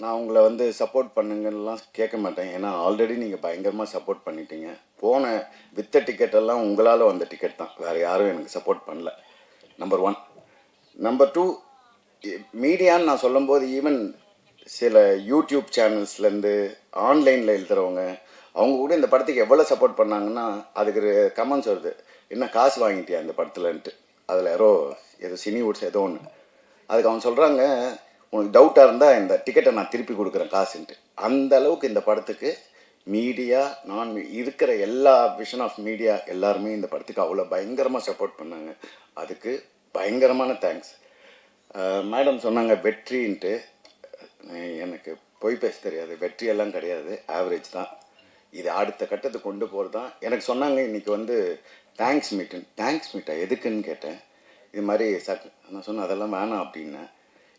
நான் உங்களை வந்து சப்போர்ட் பண்ணுங்கன்னெலாம் கேட்க மாட்டேன். ஏன்னா ஆல்ரெடி நீங்கள் பயங்கரமாக சப்போர்ட் பண்ணிட்டீங்க. போன வித்த டிக்கெட்டெல்லாம் உங்களால் வந்த டிக்கெட் தான், வேறு யாரும் எனக்கு சப்போர்ட் பண்ணல. நம்பர் 1. நம்பர் 2, மீடியான்னு நான் சொல்லும்போது ஈவன் சில யூடியூப் சேனல்ஸ்லேருந்து ஆன்லைனில் எழுதுகிறவங்க அவங்க கூட இந்த படத்துக்கு எவ்வளோ சப்போர்ட் பண்ணாங்கன்னா அதுக்கு கமெண்ட்ஸ் வருது, என்ன காசு வாங்கிட்டியா இந்த படத்துலன்ட்டு. அதில் ஏதோ சினிவுட்ஸ் ஏதோ ஒன்று. அதுக்கு அவங்க சொல்கிறாங்க, உனக்கு டவுட்டாக இருந்தால் இந்த டிக்கெட்டை நான் திருப்பி கொடுக்குறேன் காசுன்ட்டு. அந்த அளவுக்கு இந்த படத்துக்கு மீடியா இருக்கிற எல்லா விஷன் ஆஃப் மீடியா எல்லாருமே இந்த படத்துக்கு அவ்வளோ பயங்கரமாக சப்போர்ட் பண்ணாங்க. அதுக்கு பயங்கரமான தேங்க்ஸ். மேடம் சொன்னாங்க வெற்றின்ட்டு. எனக்கு போய் பேச தெரியாது, வெற்றியெல்லாம் கிடையாது, ஆவரேஜ் தான். இது அடுத்த கட்டத்துக்கு கொண்டு போகிறது தான். எனக்கு சொன்னாங்க இன்றைக்கி வந்து தேங்க்ஸ் மீட்டா எதுக்குன்னு கேட்டேன். இது மாதிரி நான் சொன்னேன் அதெல்லாம் வேணாம் அப்படின்னேன்.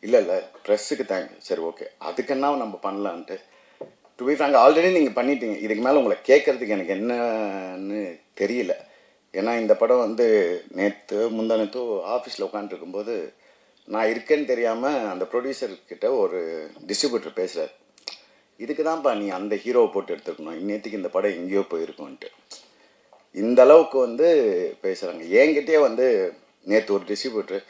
இல்லை ப்ரெஸ்ஸுக்கு தேங்க்ஸ். சரி ஓகே, அதுக்குன்னா நம்ம பண்ணலான்ட்டு. டு பி ஃப்ராங்க் ஆல்ரெடி நீங்கள் பண்ணிட்டீங்க, இதுக்கு மேலே உங்களை கேட்குறதுக்கு எனக்கு என்னன்னு தெரியல. ஏன்னா இந்த படம் வந்து நேற்று முந்தானத்தோ ஆஃபீஸில் உட்காந்துருக்கும்போது நான் இருக்கேன்னு தெரியாமல் அந்த ப்ரொடியூசர்கிட்ட ஒரு டிஸ்ட்ரிபியூட்டர் பேசுகிறார், இதுக்கு தான்ப்பா நீ அந்த ஹீரோவை போட்டு எடுத்துக்கணும், இன்னேற்றுக்கு இந்த படம் எங்கேயோ போயிருக்கோன்ட்டு. இந்த அளவுக்கு வந்து பேசுகிறாங்க. என்கிட்டயே வந்து நேற்று ஒரு டிஸ்ட்ரிபியூட்டர்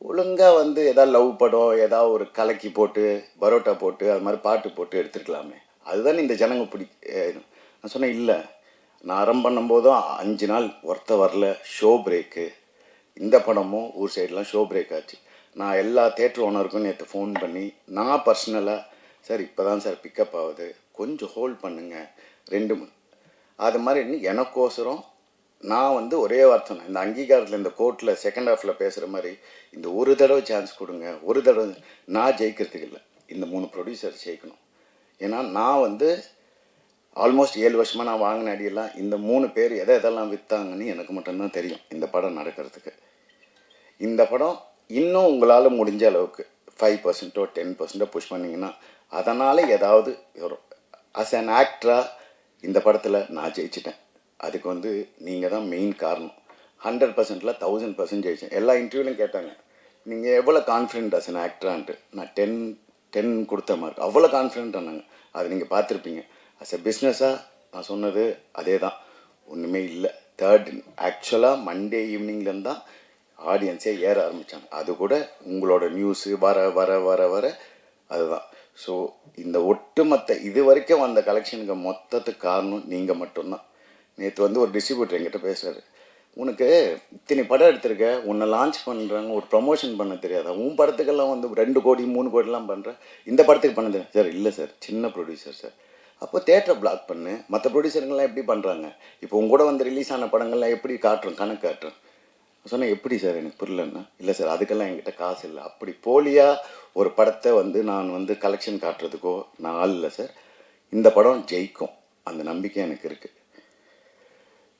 ஒழுங்காக வந்து எதாவது லவ் படம் ஏதாவது ஒரு கலக்கி போட்டு பரோட்டா போட்டு அது மாதிரி பாட்டு போட்டு எடுத்துருக்கலாமே, அதுதான் இந்த ஜனங்க நான் சொன்னேன் இல்லை, நான் ஆரம்பம் பண்ணும்போதும் 5 நாள் ஒருத்த வரல, ஷோ பிரேக்கு. இந்த படமும் ஊர் சைடெலாம் ஷோ பிரேக் ஆச்சு. நான் எல்லா தேட்டர் ஓனருக்கும் நேற்று ஃபோன் பண்ணி நான் பர்சனலாக, சார் இப்போ தான் சார் பிக்கப் ஆகுது, கொஞ்சம் ஹோல்ட் பண்ணுங்கள் 2 அது மாதிரி எனக்கோசரம் நான் வந்து ஒரே வார்த்தை இந்த அங்கீகாரத்தில் இந்த கோர்ட்டில் செகண்ட் ஹாஃபில் பேசுகிற மாதிரி இந்த ஒரு தடவை சான்ஸ் கொடுங்க, ஒரு தடவை. நான் ஜெயிக்கிறதுக்கு இல்லை, இந்த 3 ப்ரொடியூசர் ஜெயிக்கணும். ஏன்னா நான் வந்து ஆல்மோஸ்ட் 7 வருஷமாக நான் வாங்கின அடியெல்லாம் இந்த 3 பேர் எதெல்லாம் விற்றாங்கன்னு எனக்கு மட்டும்தான் தெரியும். இந்த படம் நடக்கிறதுக்கு இந்த படம் இன்னும் உங்களால் முடிஞ்ச அளவுக்கு 5% 10% புஷ் பண்ணிங்கன்னா அதனால் ஏதாவது வரும். அஸ் அன் ஆக்டராக இந்த படத்தில் நான் ஜெயிச்சிட்டேன். அதுக்கு வந்து நீங்கள் தான் மெயின் காரணம். 100%ல் 1000% ஜெயிச்சேன். எல்லா இன்டர்வியூலையும் கேட்டாங்க நீங்கள் எவ்வளோ கான்ஃபிடென்ட் அஸ் அன் ஆக்டரான்ட்டு. நான் 10 கொடுத்த மார்க், அவ்வளோ கான்ஃபிடென்ட் ஆனாங்க. அது நீங்கள் பார்த்துருப்பீங்க. அஸ் எ பிஸ்னஸாக நான் சொன்னது அதே தான், ஒன்றுமே இல்லை. ஆக்சுவலாக மண்டே ஈவினிங்லேருந்து தான் ஆடியன்ஸே ஏற ஆரம்பித்தாங்க. அது கூட உங்களோட நியூஸு வர வர வர வர அதுதான். ஸோ இந்த ஒட்டுமொத்த இது வரைக்கும் வந்த கலெக்ஷனுக்கு மொத்தத்துக்கு காரணம் நீங்கள் மட்டும்தான். நேற்று வந்து ஒரு டிஸ்ட்ரிபியூட்டர் என்கிட்ட பேசுகிறாரு, உனக்கு இத்தனை படம் எடுத்திருக்க, உன்னை லான்ச் பண்ணுறாங்க, ஒரு ப்ரமோஷன் பண்ண தெரியாதா, உன் படத்துக்கெல்லாம் வந்து 2 கோடி 3 கோடிலாம் பண்ணுறேன், இந்த படத்துக்கு பண்ண தெரியாது. சார் இல்லை சார், சின்ன ப்ரொடியூசர் சார். அப்போ தேட்டரை பிளாக் பண்ணு, மற்ற ப்ரொடியூசருங்கெல்லாம் எப்படி பண்ணுறாங்க, இப்போ உங்க கூட வந்து ரிலீஸ் ஆன படங்கள்லாம் எப்படி காட்டுறோம், கணக்கு காட்டுறோம். சொன்னேன் எப்படி சார், எனக்கு புரியலன்னா. இல்லை சார் அதுக்கெல்லாம் என்கிட்ட காசு இல்லை. அப்படி போலியாக ஒரு படத்தை வந்து நான் வந்து கலெக்ஷன் காட்டுறதுக்கோ நான் ஆள் இல்லை சார். இந்த படம் ஜெயிக்கும், அந்த நம்பிக்கை எனக்கு இருக்குது.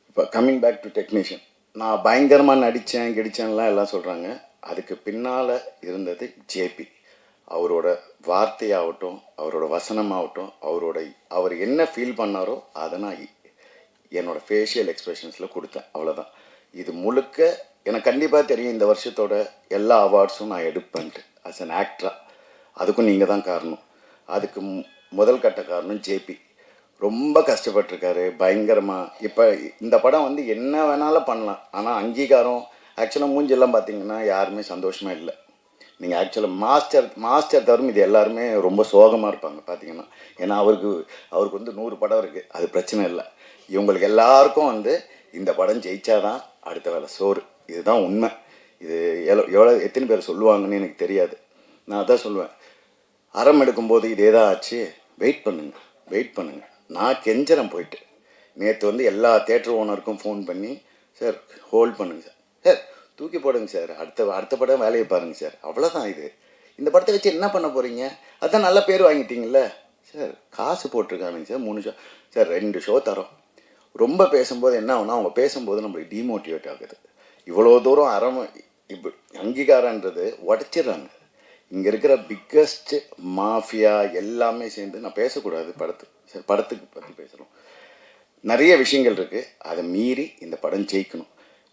இப்போ கம்மிங் பேக் டு டெக்னீஷியன், நான் பயங்கரமாக நடித்தேன் கிடிச்சேன்லாம் எல்லாம் சொல்கிறாங்க. அதுக்கு பின்னால் இருந்தது ஜேபி. அவரோட வார்த்தையாகட்டும், அவரோட வசனமாகட்டும், அவர் என்ன ஃபீல் பண்ணாரோ அதை நான் என்னோடய ஃபேஷியல் எக்ஸ்ப்ரெஷன்ஸில் கொடுத்தேன், அவ்வளோதான். இது முழுக்க எனக்கு கண்டிப்பாக தெரியும் இந்த வருஷத்தோட எல்லா அவார்ட்ஸும் நான் எடுப்பேன்ட்டு அஸ் அன் ஆக்டராக. அதுக்கும் நீங்கள் தான் காரணம். அதுக்கு முதல் கட்ட காரணம் ஜேபி. ரொம்ப கஷ்டப்பட்டிருக்காரு பயங்கரமாக. இப்போ இந்த படம் வந்து என்ன வேணாலும் பண்ணலாம், ஆனால் அங்கீகாரம் ஆக்சுவலாக மூஞ்செல்லாம் பார்த்தீங்கன்னா யாருமே சந்தோஷமாக இல்லை. நீங்கள் ஆக்சுவலாக மாஸ்டர் தவிர இது எல்லாருமே ரொம்ப சோகமாக இருப்பாங்க பார்த்தீங்கன்னா. ஏன்னா அவருக்கு வந்து 100 படம் இருக்குது, அது பிரச்சனை இல்லை. இவங்களுக்கு எல்லாருக்கும் வந்து இந்த படம் ஜெயிச்சாதான் அடுத்த வேலை சோறு, இதுதான் உண்மை. இது எத்தனை பேர் சொல்லுவாங்கன்னு எனக்கு தெரியாது. நான் அதான் சொல்லுவேன், அறம் எடுக்கும்போது இதே தான் ஆச்சு. வெயிட் பண்ணுங்க. நான் கெஞ்சரம் போயிட்டு நேற்று வந்து எல்லா தேட்டர் ஓனருக்கும் ஃபோன் பண்ணி, சார் ஹோல்ட் பண்ணுங்க சார் தூக்கி போடுங்க சார், அடுத்த படம் வேலையை பாருங்கள் சார், அவ்வளோதான். இந்த படத்தை வச்சு என்ன பண்ண போகிறீங்க, அதுதான் நல்ல பேர் வாங்கிட்டீங்கள சார், காசு போட்டிருக்கானுங்க சார், 3 ஷோ சார், 2 ஷோ தரோம். ரொம்ப பேசும்போது என்ன ஆகுனா, அவங்க பேசும்போது நம்மளுக்கு டிமோட்டிவேட் ஆகுது. இவ்வளோ தூரம் இப்போ அங்கீகாரன்றது உடச்சிடுறாங்க. இங்கே இருக்கிற பிக்கஸ்ட் மாஃபியா எல்லாமே சேர்ந்து, நான் பேசக்கூடாது படத்துக்கு பற்றி பேசுகிறோம், நிறைய விஷயங்கள் இருக்குது. அதை மீறி இந்த படம் ஜெயிக்கணும்.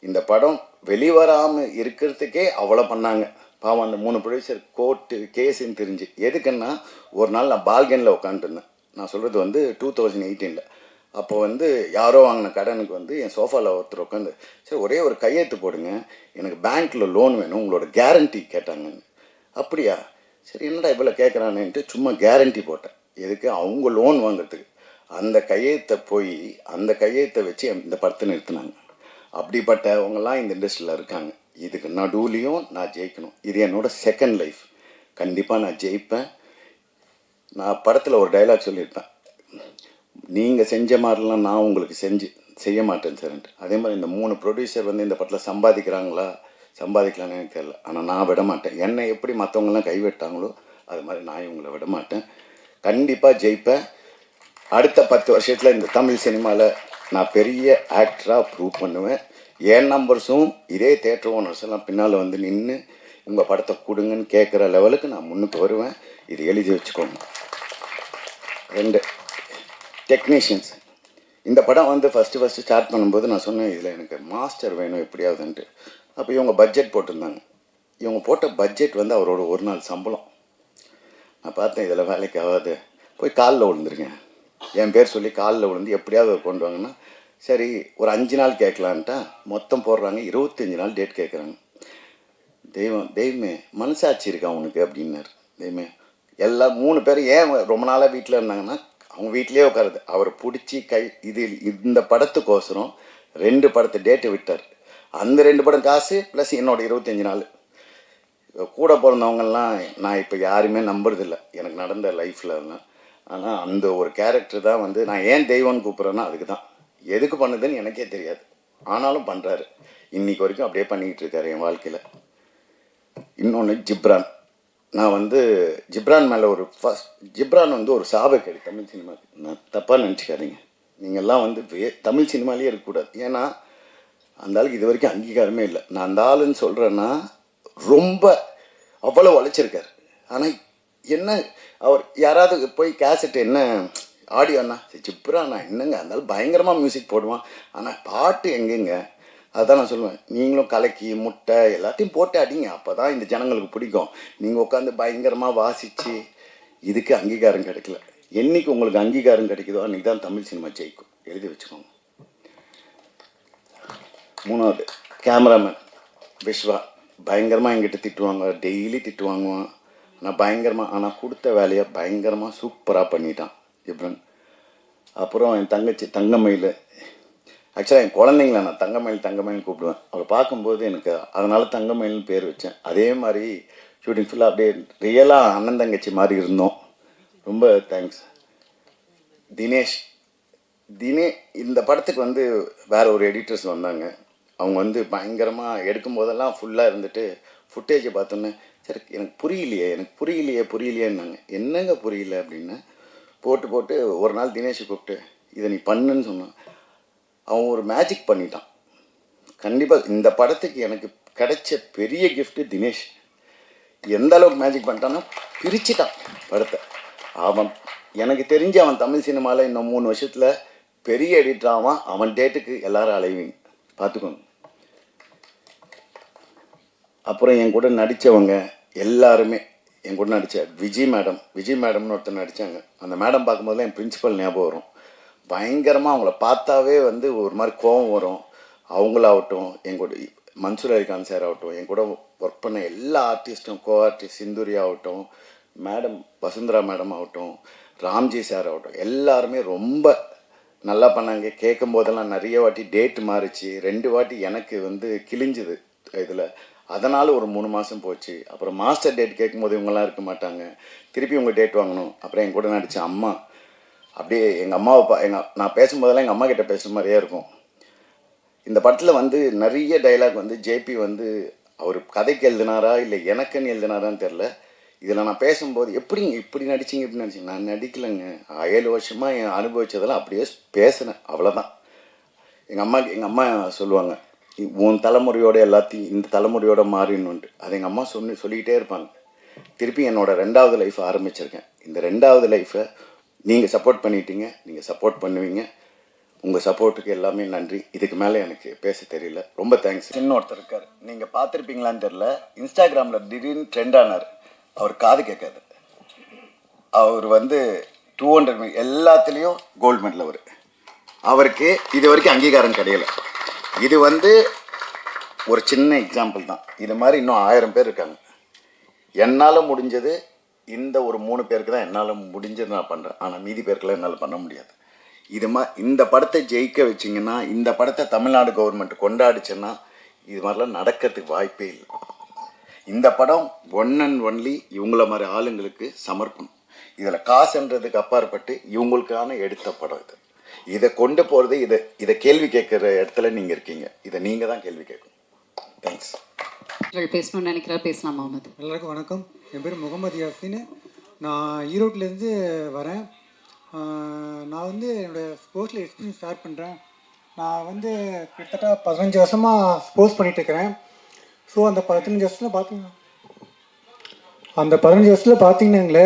இந்த படம் வெளிவராமல் இருக்கிறதுக்கே அவ்வளோ பண்ணாங்க. பாவம் அந்த 3 ப்ரொடியூசர் கோர்ட்டு கேஸுன்னு தெரிஞ்சு எதுக்குன்னா ஒரு நாள் நான் பால்கனில் உட்காந்துருந்தேன். நான் சொல்கிறது வந்து 2018. அப்போ வந்து யாரோ வாங்கின கடனுக்கு வந்து என் சோஃபாவில் ஒருத்தர் உட்காந்து, சரி ஒரே ஒரு கையெழுத்து போடுங்க, எனக்கு பேங்க்கில் லோன் வேணும், உங்களோட கேரண்டி கேட்டாங்கன்னு. அப்படியா, சரி என்னடா இவ்வளோ கேட்குறானேன்ட்டு சும்மா கேரண்டி போட்டேன். எதுக்கு? அவங்க லோன் வாங்குறதுக்கு. அந்த கையெழுத்தை வச்சு இந்த படத்தை நிறுத்தினாங்க. அப்படிப்பட்டவங்கெல்லாம் இந்த இண்டஸ்ட்ரியில் இருக்காங்க. இதுக்கு நடுவுலையும் நான் ஜெயிக்கணும். இது என்னோட செகண்ட் லைஃப். கண்டிப்பாக நான் ஜெயிப்பேன். நான் படத்தில் ஒரு டைலாக் சொல்லியிருப்பேன், நீங்கள் செஞ்ச மாதிரிலாம் நான் உங்களுக்கு செய்ய மாட்டேன் சார்ன்ட்டு. அதே மாதிரி இந்த 3 ப்ரொடியூசர் வந்து இந்த படத்தில் சம்பாதிக்கலான்னு எனக்கு தெரியல. ஆனால் நான் விட மாட்டேன். என்னை எப்படி மற்றவங்களாம் கைவிட்டாங்களோ அது மாதிரி நான் இவங்களை விட மாட்டேன். கண்டிப்பாக ஜெயிப்பேன். அடுத்த 10 வருஷத்தில் இந்த தமிழ் சினிமாவில் நான் பெரிய ஆக்டராக ப்ரூவ் பண்ணுவேன். என் நம்பர்ஸும் இதே தேட்டர் ஓனர்ஸ் எல்லாம் பின்னால் வந்து நின்று உங்கள் படத்தை கொடுங்கன்னு கேட்குற லெவலுக்கு நான் முன்னுக்கு வருவேன். இது எழுதி வச்சுக்கோங்க. 2 டெக்னீஷியன்ஸ். இந்த படம் வந்து ஃபஸ்ட்டு ஸ்டார்ட் பண்ணும்போது நான் சொன்னேன், இதில் எனக்கு மாஸ்டர் வேணும் எப்படியாவதுன்ட்டு. அப்போ இவங்க பட்ஜெட் போட்டிருந்தாங்க. இவங்க போட்ட பட்ஜெட் வந்து அவரோட ஒரு நாள் சம்பளம். நான் பார்த்தேன், இதில் வேலைக்கு ஆகாது, போய் காலில் விழுந்துருங்க, என் பேர் சொல்லி காலில் விழுந்து எப்படியாவது கொண்டு வாங்கன்னா, சரி ஒரு 5 நாள் கேட்கலான்ட்டா மொத்தம் போடுறாங்க. 25 நாள் டேட் கேட்குறாங்க. தெய்வமே மனசாட்சி இருக்கா உனக்கு அப்படின்னாரு. தெய்வமே எல்லாம் 3 பேர் ஏன் ரொம்ப நாளாக வீட்டில் இருந்தாங்கன்னா, அவங்க வீட்டிலே உட்காருது. அவரை பிடிச்சி இந்த படத்துக்கோசரம் 2 படத்தை டேட்டு விட்டார். அந்த 2 படம் காசு ப்ளஸ் என்னோட 25 நாள். கூட பிறந்தவங்கெல்லாம் நான் இப்போ யாருமே நம்புறதில்லை எனக்கு நடந்த லைஃப்பில் தான். ஆனால் அந்த ஒரு கேரக்டர் தான் வந்து நான் ஏன் தெய்வம்னு கூப்பிட்றேன்னா அதுக்கு தான். எதுக்கு பண்ணுதுன்னு எனக்கே தெரியாது, ஆனாலும் பண்ணுறாரு. இன்றைக்கி வரைக்கும் அப்படியே பண்ணிக்கிட்டு இருக்காரு என் வாழ்க்கையில். இன்னொன்று ஜிப்ரான். நான் வந்து ஜிப்ரான் மேலே ஜிப்ரான் வந்து ஒரு சாபக்கேடு தமிழ் சினிமாவுக்கு. நான் தப்பாக நினச்சிக்காதீங்க. நீங்கள்லாம் வந்து தமிழ் சினிமாலேயே இருக்கக்கூடாது. ஏன்னா அந்த ஆளுக்கு இது வரைக்கும் அங்கீகாரமே இல்லை. நான் அந்த ஆளுன்னு சொல்கிறேன்னா ரொம்ப அவ்வளோ உழைச்சிருக்கார். ஆனால் என்ன அவர் யாராவது போய் கேசட் என்ன ஆடியோண்ணா ஜிப்ராண்ணா என்னங்க இருந்தாலும் பயங்கரமாக மியூசிக் போடுவான், ஆனால் பாட்டு எங்கெங்க? அதுதான் நான் சொல்லுவேன், நீங்களும் கலக்கி முட்டை எல்லாத்தையும் போட்டு அடிங்க, அப்போ தான் இந்த ஜனங்களுக்கு பிடிக்கும். நீங்கள் உட்காந்து பயங்கரமாக வாசித்து இதுக்கு அங்கீகாரம் கிடைக்கல. என்றைக்கு உங்களுக்கு அங்கீகாரம் கிடைக்குதோ அன்றைக்கி தான் தமிழ் சினிமா ஜெயிக்கும். எழுதி வச்சுக்கோங்க. 3வது கேமராமேன் விஸ்வா. பயங்கரமாக எங்கிட்ட திட்டுவாங்க, டெய்லி திட்டு வாங்குவான். ஆனால் கொடுத்த வேலையை பயங்கரமாக சூப்பராக பண்ணிட்டான் ஜிப்ரன். அப்புறம் என் தங்கச்சி தங்கமயில். ஆக்சுவலாக என் குழந்தைங்கள நான் தங்கமயில் கூப்பிடுவேன். அவளை பார்க்கும்போது எனக்கு அதனால் தங்கமயில்னு பேர் வச்சேன். அதே மாதிரி ஷூட்டிங் ஃபுல்லாக அப்படியே ரியலாக அண்ணன் தங்கச்சி மாதிரி இருந்தோம். ரொம்ப தேங்க்ஸ். தினேஷ். இந்த படத்துக்கு வந்து வேறு ஒரு எடிட்டர்ஸ் வந்தாங்க. அவங்க வந்து பயங்கரமாக எடுக்கும்போதெல்லாம் ஃபுல்லாக இருந்துட்டு ஃபுட்டேஜை பார்த்தோன்னே, சரி எனக்கு புரியலையேன்னாங்க. என்னங்க புரியல அப்படின்னு போட்டு ஒரு நாள் தினேஷை கூப்பிட்டு இதை நீ பண்ணுன்னு சொன்னான். அவன் ஒரு மேஜிக் பண்ணிட்டான். கண்டிப்பாக இந்த படத்துக்கு எனக்கு கிடைச்ச பெரிய கிஃப்ட்டு தினேஷ். எந்த அளவுக்கு மேஜிக் பண்ணிட்டான்னா பிரிச்சுட்டான் படத்தை. எனக்கு தெரிஞ்சு அவன் தமிழ் சினிமாவில் இன்னும் 3 வருஷத்தில் பெரிய எடிட்டர் ஆவான். அவன் டேட்டுக்கு எல்லாரும் அலைவீங்க, பார்த்துக்கோங்க. அப்புறம் என் கூட நடித்தவங்க எல்லாருமே என் கூட விஜய் மேடம்னு ஒருத்தர் நடித்தாங்க. அந்த மேடம் பார்க்கும்போதுலாம் என் பிரின்சிபல் ஞாபகம் வரும். பயங்கரமாக அவங்கள பார்த்தாவே வந்து ஒரு மாதிரி கோபம் வரும். அவங்களாகட்டும், என் கூட மன்சூர் அலிகான் சார் ஆகட்டும், என் கூட ஒர்க் பண்ண எல்லா ஆர்டிஸ்ட்டும், கோ ஆர்டிஸ்ட் சிந்துரி ஆகட்டும், மேடம் வசுந்தரா மேடம் ஆகட்டும், ராம்ஜி சார் ஆகட்டும், எல்லாருமே ரொம்ப நல்லா பண்ணாங்க. கேட்கும் போதெல்லாம் நிறைய வாட்டி டேட்டு மாறிச்சு. 2 வாட்டி எனக்கு வந்து கிழிஞ்சுது இதில். அதனால் ஒரு 3 மாதம் போச்சு. அப்புறம் மாஸ்டர் டேட் கேட்கும்போது இவங்கெல்லாம் இருக்க மாட்டாங்க, திருப்பி உங்கள் டேட் வாங்கணும். அப்புறம் என் கூட நடித்த அம்மா அப்படியே எங்கள் அம்மாவை நான் பேசும்போதெல்லாம் எங்கள் அம்மா கிட்டே பேசுகிற மாதிரியே இருக்கும். இந்த படத்தில் வந்து நிறைய டைலாக் வந்து ஜேபி வந்து அவர் கதைக்கு எழுதினாரா இல்லை எனக்குன்னு எழுதினாரான்னு தெரில. இதில் நான் பேசும்போது இப்படி நடிச்சிங்க. நான் நடிக்கலைங்க, 7 வருஷமாக என் அனுபவித்ததெல்லாம் அப்படியே பேசினேன், அவ்வளோதான். எங்கள் அம்மா சொல்லுவாங்க, உன் தலைமுறையோட எல்லாத்தையும் இந்த தலைமுறையோட மாறினுன்ட்டு. அதை எங்கள் அம்மா சொல்லிக்கிட்டே இருப்பாங்க. திருப்பி என்னோடய 2வது லைஃப்பை ஆரம்பிச்சிருக்கேன். இந்த 2வது லைஃப்பை நீங்கள் சப்போர்ட் பண்ணிட்டீங்க, நீங்கள் சப்போர்ட் பண்ணுவீங்க. உங்கள் சப்போர்ட்டுக்கு எல்லாமே நன்றி. இதுக்கு மேலே எனக்கு பேச தெரியல. ரொம்ப தேங்க்ஸ். இன்னொருத்தர் இருக்கார், நீங்கள் பார்த்துருப்பீங்களான்னு தெரில, இன்ஸ்டாகிராமில் திடீர்னு ட்ரெண்ட் ஆனார். அவர் காது கேட்காது. அவர் 200 எல்லாத்துலேயும் கோல்டு மெடல். அவருக்கு இது வரைக்கும் அங்கீகாரம் கிடையல. இது ஒரு சின்ன எக்ஸாம்பிள் தான். இது மாதிரி இன்னும் 1000 பேர் இருக்காங்க. என்னால் முடிஞ்சது இந்த ஒரு 3 பேருக்கு தான் என்னால் முடிஞ்சது நான் பண்ணுறேன். ஆனால் மீதி பேருக்கெல்லாம் என்னால் பண்ண முடியாது. இந்த படத்தை ஜெயிக்க வச்சிங்கன்னா, இந்த படத்தை தமிழ்நாடு கவர்மெண்ட் கொண்டாடிச்சுன்னா இது மாதிரிலாம் நடக்கிறதுக்கு வாய்ப்பே இல்லை. இந்த படம் ஒன் அண்ட் ஒன்லி இவங்கள மாதிரி ஆளுங்களுக்கு சமர்ப்பணம். இதில் காசுன்றதுக்கு அப்பாற்பட்டு இவங்களுக்கான எடுத்த படம் இது. இதை கொண்டு போகிறது, இதை கேள்வி கேட்குற இடத்துல நீங்கள் இருக்கீங்க. இதை நீங்கள் தான் கேள்வி கேட்கணும். தேங்க்ஸ். பேசணும்னு நினைக்கிறார், பேசலாம். முகமது. எல்லாருக்கும் வணக்கம். என் பேர் முகமது யாசின். நான் ஈரோட்டிலேருந்து வரேன். நான் என்னோடய ஸ்போர்ட்ஸில் எக்ஸ்பீரியன்ஸ் ஷேர் பண்ணுறேன். நான் கிட்டத்தட்ட 15 வருஷமாக ஸ்போர்ட்ஸ் பண்ணிகிட்ருக்கிறேன். ஸோ அந்த 15 வருஷத்தில் பார்த்தீங்கன்னாங்களே,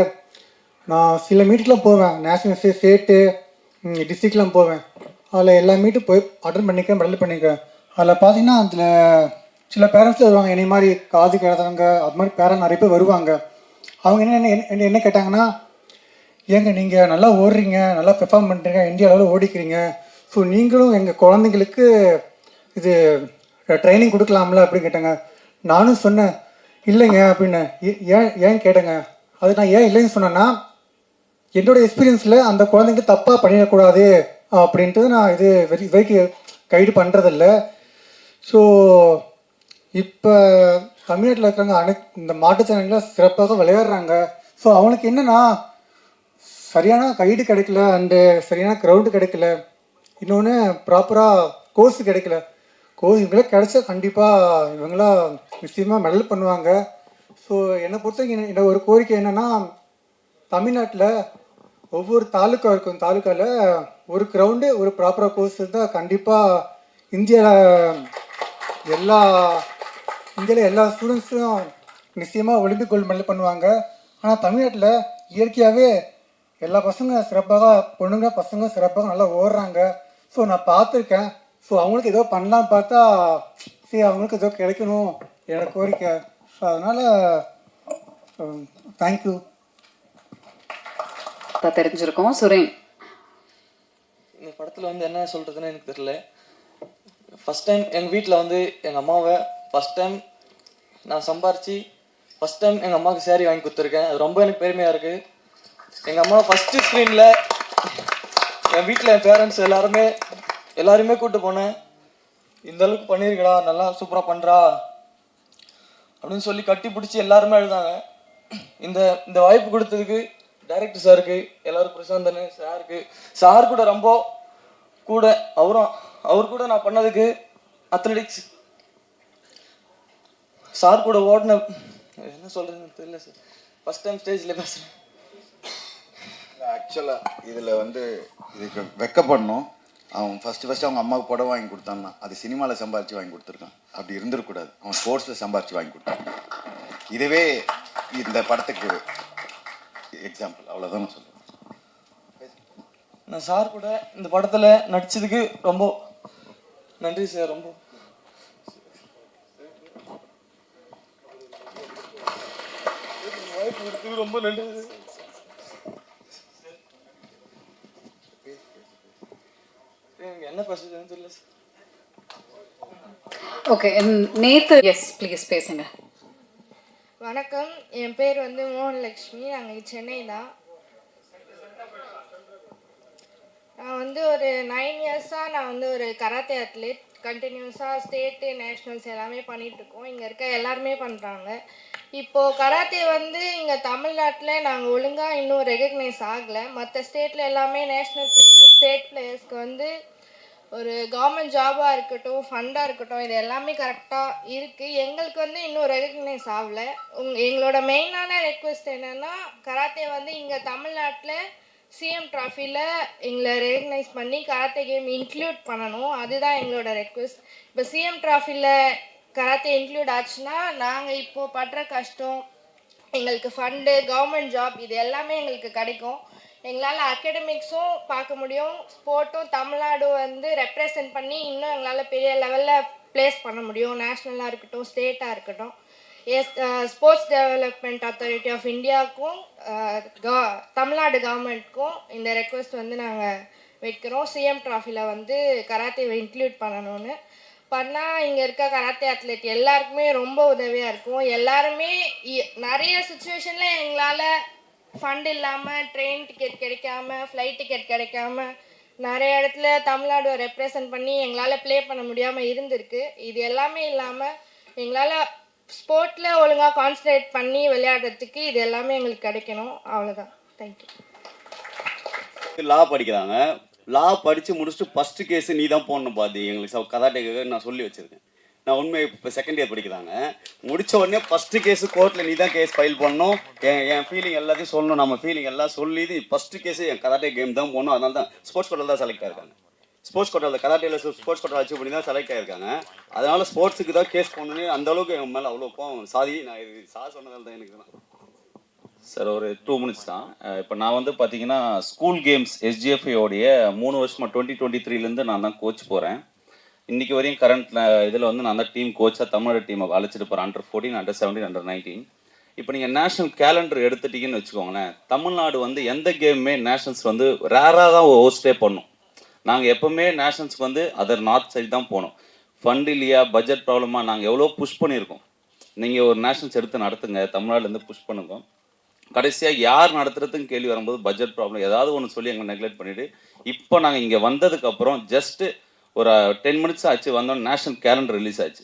நான் சில மீட்டுக்கெலாம் போவேன். நேஷ்னல் ஸ்டேட்டு டிஸ்ட்ரிக்ட்லாம் போவேன். அதில் எல்லா மீட்டும் போய் அட்டன் பண்ணிக்கிறேன், மெடல் பண்ணிக்கிறேன். அதில் பார்த்தீங்கன்னா அதில் சில பேரண்ட்ஸில் வருவாங்க, என்னை மாதிரி காது கேட்காதவங்க, அது மாதிரி பேரண்ட் நிறைய பேர் வருவாங்க. அவங்க என்ன கேட்டாங்கன்னா, ஏங்க நீங்கள் நல்லா ஓடுறீங்க, நல்லா பெர்ஃபார்ம் பண்ணுறீங்க, இந்தியா அளவில் ஓடிக்கிறீங்க, ஸோ நீங்களும் எங்கள் குழந்தைங்களுக்கு இது ட்ரைனிங் கொடுக்கலாம்ல அப்படின்னு கேட்டாங்க. நானும் சொன்னேன் இல்லைங்க அப்படின்னு. ஏன் கேட்டேங்க. அது நான் ஏன் இல்லைன்னு சொன்னேன்னா, என்னோடய எக்ஸ்பீரியன்ஸில் அந்த குழந்தைங்க தப்பாக பண்ணிடக்கூடாது அப்படின்ட்டு நான் இது வரைக்கும் கைடு பண்ணுறதில்ல. ஸோ இப்போ தமிழ்நாட்டில் இருக்கிறவங்க இந்த மாட்டுத்திறனாளிகளாம் சிறப்பாக விளையாடுறாங்க. ஸோ அவனுக்கு என்னென்னா, சரியான கைடு கிடைக்கல, அண்டு சரியான க்ரௌண்டு கிடைக்கல, இன்னொன்று ப்ராப்பராக கோர்ஸ் கிடைக்கல. கோர்ஸ் இவங்களே கிடைச்சா கண்டிப்பாக இவங்களாம் நிச்சயமாக மெடல் பண்ணுவாங்க. ஸோ என்னை பொறுத்தவரைக்கும் என்னோட ஒரு கோரிக்கை என்னென்னா, தமிழ்நாட்டில் ஒவ்வொரு தாலுக்கா இருக்கும், தாலுக்காவில் ஒரு கிரவுண்டு ஒரு ப்ராப்பராக கோர்ஸ் இருந்தால் கண்டிப்பாக இந்தியாவில் எல்லா ஸ்டூடெண்ட்ஸும் நிச்சயமாக ஒலிம்பிக் கோல்டு மெடல் பண்ணுவாங்க. ஆனால் தமிழ்நாட்டில் இயற்கையாகவே எல்லா சிறப்பாக, பொண்ணுங்க பசங்க சிறப்பாக நல்லா ஓடுறாங்க. ஸோ நான் பார்த்துருக்கேன். ஸோ அவங்களுக்கு ஏதோ பண்ணலான்னு பார்த்தா சரி அவங்களுக்கு ஏதோ கிடைக்கணும் என்னோட கோரிக்கை. ஸோ அதனால் தேங்க்யூ. தெரிஞ்சிருக்கோம். சுரேன், இந்த படத்தில் என்ன சொல்கிறதுன்னு எனக்கு தெரியல. ஃபஸ்ட் டைம் எங்கள் வீட்டில் எங்கள் அம்மாவை ஃபஸ்ட் டைம் நான் சம்பாரித்து ஃபஸ்ட் டைம் எங்கள் அம்மாவுக்கு சேரீ வாங்கி கொடுத்துருக்கேன். அது ரொம்ப எனக்கு பெருமையாக இருக்குது. எங்கள் அம்மாவை ஃபஸ்ட்டு ஸ்க்ரீனில் என் வீட்டில் என் பேரண்ட்ஸ் எல்லாருமே கூப்பிட்டு போனேன். இந்த அளவுக்கு பண்ணியிருக்கடா, நல்லா சூப்பராக பண்ணுறா அப்படின்னு சொல்லி கட்டி பிடிச்சி எல்லாருமே எழுதாங்க. இந்த வாய்ப்பு கொடுத்ததுக்கு டைரக்டர் சாருக்கு, எல்லாரும் பிரசாந்தனு சாருக்கு, சார் கூட ரொம்ப கூட அவர் கூட நான் பண்ணதுக்கு அத்லெட்டிக்ஸ் சார் கூட ஓடின என்ன சொல்கிறதுன்னு தெரியல சார். ஃபஸ்ட் டைம் ஸ்டேஜில் பேசுகிறேன். ஆக்சுவலாக இதில் இதுக்கு வெக்கப்படணும். அவன் ஃபஸ்ட்டு அவங்க அம்மாவுக்கு புடவை வாங்கி கொடுத்தான்னா அது சினிமாவில் சம்பாரித்து வாங்கி கொடுத்துருக்கான். அப்படி இருந்துடக்கூடாது. அவன் ஸ்போர்ட்ஸில் சம்பாரித்து வாங்கி கொடுத்தான். இதுவே இந்த படத்துக்கு எக்ஸாம்பிள். அவ்வளோதான் நான் சொல்லுவேன். நான் சார் கூட இந்த படத்தில் நடித்ததுக்கு ரொம்ப நன்றி சார். ரொம்ப வாய்ப்பு கொடுத்ததுக்கு ரொம்ப நன்றி சார். என்ன பேசுறதுன்னு தெரியல சார். ஓகே, நேத்து எஸ் ப்ளீஸ் பேசுங்க. வணக்கம், என் பேர் மோகன்லக்ஷ்மி. நாங்கள் சென்னை தான். நான் ஒரு 9 இயர்ஸாக நான் ஒரு கராத்தே அத்லெட். கண்டினியூஸாக ஸ்டேட்டு நேஷ்னல்ஸ் எல்லாமே பண்ணிகிட்ருக்கோம். இங்கே இருக்க எல்லாருமே பண்ணுறாங்க. இப்போது கராத்தே இங்கே தமிழ்நாட்டில் நாங்கள் ஒழுங்காக இன்னும் ரெகக்னைஸ் ஆகலை. மற்ற ஸ்டேட்டில் எல்லாமே நேஷ்னல் பிளேயர்ஸ், ஸ்டேட் பிளேயர்ஸ்க்கு ஒரு கவர்மெண்ட் ஜாபாக இருக்கட்டும், ஃபண்டாக இருக்கட்டும், இது எல்லாமே கரெக்டாக இருக்குது. எங்களுக்கு இன்னும் ரெகக்னைஸ் ஆகலை. எங்களோட மெயினான ரெக்வெஸ்ட் என்னென்னா, கராத்தே இங்கே தமிழ்நாட்டில் சிஎம் ட்ராஃபியில் எங்களை ரெகக்னைஸ் பண்ணி கராத்தே கேம் இன்க்ளூட் பண்ணணும். அதுதான் எங்களோட ரெக்வெஸ்ட். இப்போ சிஎம் ட்ராஃபியில் கராத்தே இன்க்ளூட் ஆச்சுன்னா நாங்கள் இப்போது படுற கஷ்டம், எங்களுக்கு ஃபண்டு, கவர்மெண்ட் ஜாப் இது எல்லாமே எங்களுக்கு கிடைக்கும். எங்களால் அகாடமிக்ஸும் பார்க்க முடியும், ஸ்போர்ட்டும் தமிழ்நாடு வந்து ரெப்ரசன்ட் பண்ணி இன்னும் எங்களால் பெரிய லெவலில் ப்ளேஸ் பண்ண முடியும். நேஷ்னலாக இருக்கட்டும், ஸ்டேட்டாக இருக்கட்டும். ஸ்போர்ட்ஸ் டெவலப்மெண்ட் அத்தாரிட்டி ஆஃப் இந்தியாவுக்கும் தமிழ்நாடு கவர்மெண்ட்க்கும் இந்த ரெக்வெஸ்ட் வந்து நாங்கள் வைக்கிறோம். சிஎம் ட்ராஃபியில் வந்து கராத்தேவை இன்க்ளூட் பண்ணணும்னு. பண்ணால் இங்கே இருக்க கராத்தே அத்லெட் எல்லாருக்குமே ரொம்ப உதவியாக இருக்கும். எல்லாருமே நிறைய சுச்சுவேஷனில் எங்களால் ஃபண்ட் இல்லாமல், ட்ரெயின் டிக்கெட் கிடைக்காம, ஃப்ளைட் டிக்கெட் கிடைக்காம நிறைய இடத்துல தமிழ்நாடு ரெப்ரசன்ட் பண்ணி எங்களால் ப்ளே பண்ண முடியாமல் இருந்திருக்கு. இது எல்லாமே இல்லாமல் எங்களால் ஸ்போர்ட்டில் ஒழுங்காக கான்சன்ட்ரேட் பண்ணி விளையாடுறதுக்கு இது எல்லாமே எங்களுக்கு கிடைக்கணும். அவ்வளோதான். தேங்க்யூ. லா படிக்கிறாங்க. லா படித்து முடிச்சுட்டு ஃபஸ்ட்டு கேஸு நீ தான் போடணும் பாதி எங்களுக்கு கராட்டேக்கு நான் சொல்லி வச்சுருக்கேன். நான் உண்மை இப்போ செகண்ட் இயர் படிக்கிறாங்க. முடித்த உடனே ஃபஸ்ட்டு கேஸு கோர்ட்டில் நீ தான் கேஸ் ஃபைல் பண்ணணும். என் ஃபீலிங் எல்லாத்தையும் சொல்லணும். நம்ம ஃபீலிங் எல்லாம் சொல்லி ஃபஸ்ட்டு கேஸு என் கராட்டே கேம் தான் போடணும். அதனால தான் ஸ்போர்ட்ஸ் கோட்டாவில் தான் செலக்ட் ஆகிருக்காங்க. ஸ்போர்ட்ஸ் கோட்டாவில் கராட்டேயில் ஸ்போர்ட்ஸ் கோட்டாவில் அச்சீவ் பண்ணி தான் செலக்ட் ஆகிருக்காங்க. அதனால் ஸ்போர்ட்ஸுக்கு தான் கேஸ் போடணுன்னு அந்தளவுக்கு என் மேலே அவ்வளோ கோவம். நான் இது சொன்னதால் தான் எனக்கு தான் சார். ஒரு 2 மினிட்ஸ் தான். இப்போ நான் வந்து பார்த்தீங்கன்னா ஸ்கூல் கேம்ஸ் SGFIயோடைய 3 வருஷமாக 2023லேருந்து நான் தான் கோச் போகிறேன். இன்றைக்கி வரையும் கரண்ட்டில் இதில் வந்து நான் தான் டீம் கோச்சாக தமிழ்நாடு டீமை அழைச்சிட்டு போகிறேன். Under 14, Under 17, Under 19. இப்போ நீங்கள் நேஷ்னல் கேலண்டர் எடுத்துட்டீங்கன்னு வச்சுக்கோங்களேன். தமிழ்நாடு வந்து எந்த கேமுமே நேஷனல்ஸ் வந்து ரேராக தான் ஹோஸ்டே பண்ணோம். நாங்கள் எப்போவுமே நேஷனல்ஸ்க்கு வந்து அதர் நார்த் சைடு தான் போனோம். ஃபண்ட் இல்லையா, பட்ஜெட் ப்ராப்ளமாக நாங்கள் எவ்வளோ புஷ் பண்ணியிருக்கோம். நீங்கள் ஒரு நேஷனல்ஸ் எடுத்து நடத்துங்க, தமிழ்நாடுலேருந்து புஷ் பண்ணுங்க. கடைசியாக யார் நடத்துறதுன்னு கேள்வி வரும்போது பட்ஜெட் ப்ராப்ளம் ஏதாவது ஒன்று சொல்லி எங்களை நெக்லெக்ட் பண்ணிவிட்டு இப்போ நாங்கள் இங்கே வந்ததுக்கப்புறம் ஜஸ்ட்டு ஒரு 10 மினிட்ஸ் ஆச்சு, வந்தோம் நேஷனல் கேலண்டர் ரிலீஸ் ஆச்சு.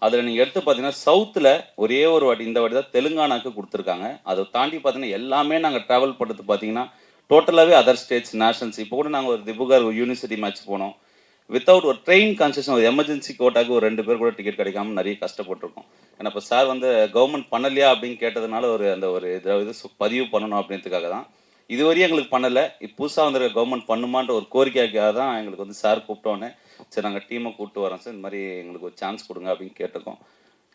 அதில் நீங்கள் எடுத்து பார்த்தீங்கன்னா சவுத்தில் ஒரே ஒரு வாட்டி இந்த வாட்டி தான் தெலுங்கானாக்கு கொடுத்துருக்காங்க. அதை தாண்டி பார்த்தீங்கன்னா எல்லாமே நாங்கள் ட்ராவல் பண்ணுறது பார்த்தீங்கன்னா டோட்டலாகவே அதர் ஸ்டேட்ஸ் நேஷனல்ஸ். இப்போ கூட நாங்கள் ஒரு திபுகர் யூனிவர்சிட்டி மேட்ச் போனோம். வித்தவுட் ஒரு ட்ரெயின் கன்செஷன், ஒரு எமர்ஜென்சி கோட்டாக்கு ஒரு 2 பேர் கூட டிக்கெட் கிடைக்காம நிறைய கஷ்டப்பட்டிருக்கோம். ஏன்னா இப்போ சார் வந்து கவர்மெண்ட் பண்ணலையா அப்படின்னு கேட்டதுனால ஒரு இது பதிவு பண்ணணும் அப்படின்றதுக்காக தான். இதுவரையும் எங்களுக்கு பண்ணலை. இப்போ புதுசாக வந்து கவர்மெண்ட் பண்ணுமான்ற ஒரு கோரிக்கைக்காக தான் எங்களுக்கு வந்து சார் கூப்பிட்டோன்னே சரி நாங்கள் டீமை கூப்பிட்டு வரோம் சார், இந்த மாதிரி எங்களுக்கு ஒரு சான்ஸ் கொடுங்க அப்படின்னு கேட்டிருக்கோம்.